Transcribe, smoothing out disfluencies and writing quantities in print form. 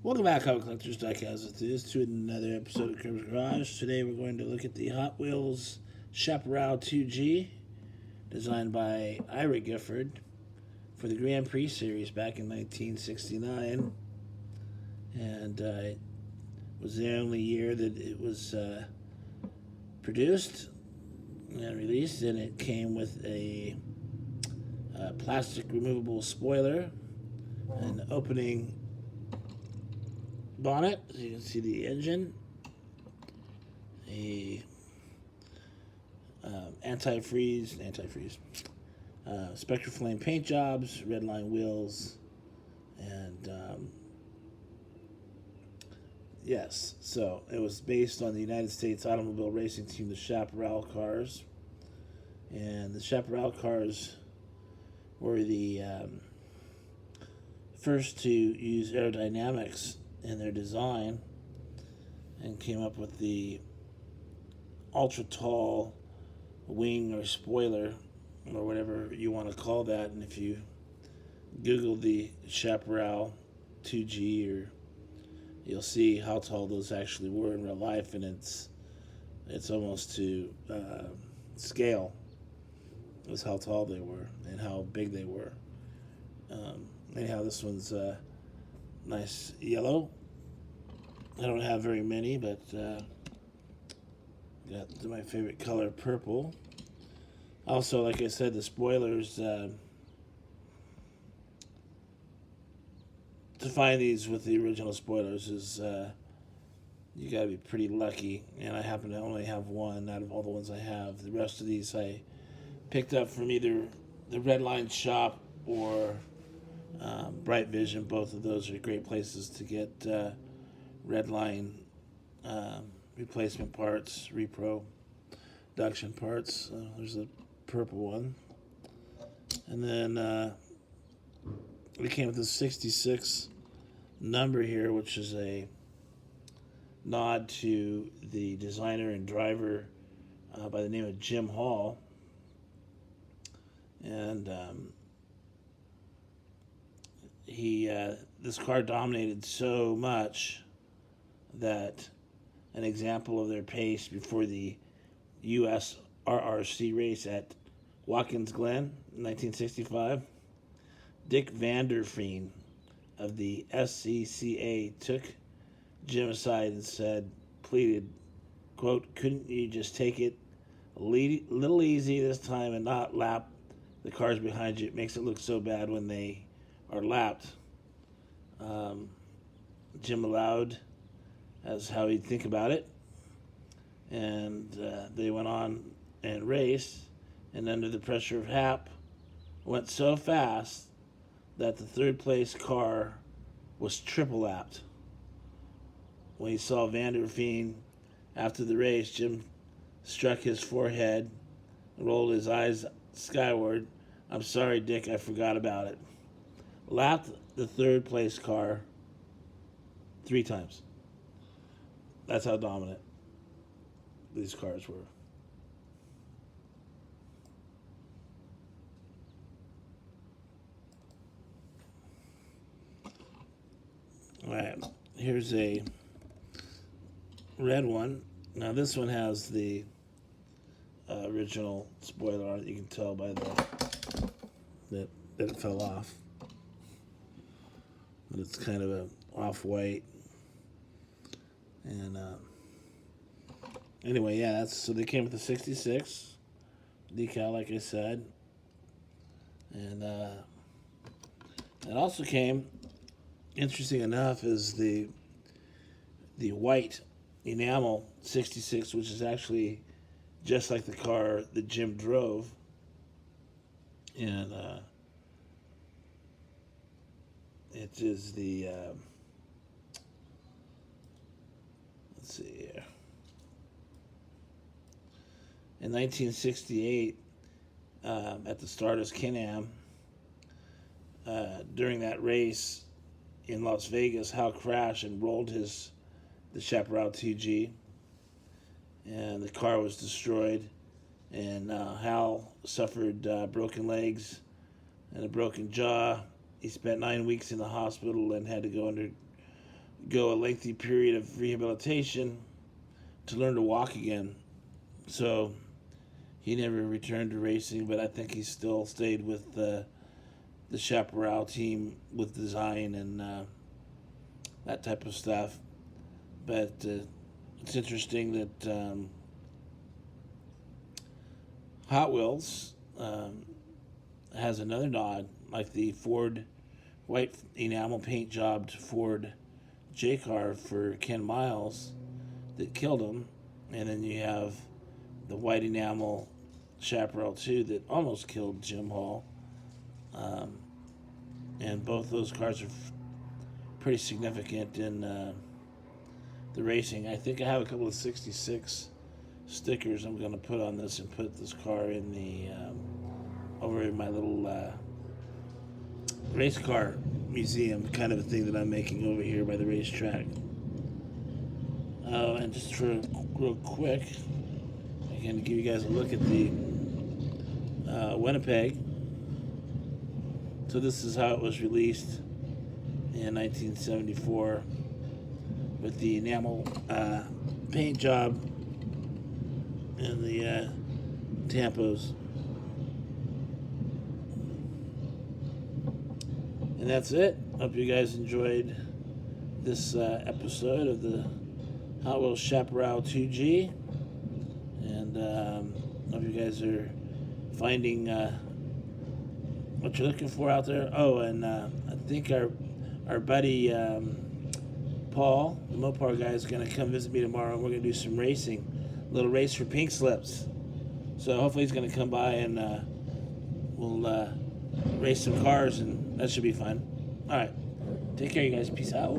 Welcome back, Comic Collectors Diecast. It is to another episode of Crimson Garage. Today we're going to look at the Hot Wheels Chaparral 2G, designed by Ira Gifford for the Grand Prix series back in 1969. And it was the only year that it was produced and released, and it came with a plastic removable spoiler, an opening bonnet, so you can see the engine, a antifreeze, Spectre Flame paint jobs, red line wheels, and yes, so it was based on the United States automobile racing team, the Chaparral cars, and the Chaparral cars were the first to use aerodynamics in their design and came up with the ultra tall wing or spoiler or whatever you want to call that. And if you Google the Chaparral 2G, or you'll see how tall those actually were in real life, and it's almost to scale is how tall they were and how big they were. Anyhow, this one's nice yellow. I don't have very many, but got my favorite color, purple. Also, like I said, the spoilers, to find these with the original spoilers is you gotta be pretty lucky, and I happen to only have one out of all the ones I have. The rest of these I picked up from either the Red Line shop or Bright Vision. Both of those are great places to get red line replacement parts, reproduction parts. There's a purple one, and then it came with a 66 number here, which is a nod to the designer and driver by the name of Jim Hall. And this car dominated so much that an example of their pace before the U.S. RRC race at Watkins Glen in 1965, Dick Vanderfeen of the SCCA took Jim aside and pleaded, quote, "Couldn't you just take it a little easy this time and not lap the cars behind you? It makes it look so bad when they are lapped." Jim allowed as how he'd think about it, and they went on and raced, and under the pressure of Hap, went so fast that the third place car was triple lapped. When he saw Vanderfeen after the race, Jim struck his forehead and rolled his eyes skyward. "I'm sorry, Dick, I forgot about it." Lapped the third place car 3 times. That's how dominant these cars were. All right, here's a red one. Now this one has the original spoiler on it. You can tell by that it fell off. But it's kind of a off-white. And anyway, yeah, so they came with the 66 decal, like I said. And it also came, interesting enough, is the white enamel 66, which is actually just like the car that Jim drove. And it is the let's see here. In 1968, at the Stardust Can-Am, during that race in Las Vegas, Hal crashed and rolled the Chaparral TG, and the car was destroyed. And Hal suffered broken legs and a broken jaw. He spent 9 weeks in the hospital and had to go go a lengthy period of rehabilitation to learn to walk again. So he never returned to racing, but I think he still stayed with the Chaparral team with design and that type of stuff. But it's interesting that Hot Wheels has another nod, like the Ford white enamel paint jobbed Ford J car for Ken Miles that killed him, and then you have the white enamel Chaparral 2 that almost killed Jim Hall. And both those cars are pretty significant in the racing. I think I have a couple of 66 stickers I'm going to put on this and put this car in the over in my little race car museum kind of a thing that I'm making over here by the racetrack. Oh, and just for real quick, I'm going to give you guys a look at the Winnipeg. So this is how it was released in 1974 with the enamel paint job and the tampos. And that's it. Hope you guys enjoyed this episode of the Hot Wheels Chaparral 2G. And hope you guys are finding what you're looking for out there. Oh, and I think our buddy Paul, the Mopar guy, is going to come visit me tomorrow. We're going to do some racing, a little race for pink slips. So hopefully he's going to come by and we'll race some cars, and that should be fun. All right, take care, you guys. Peace out.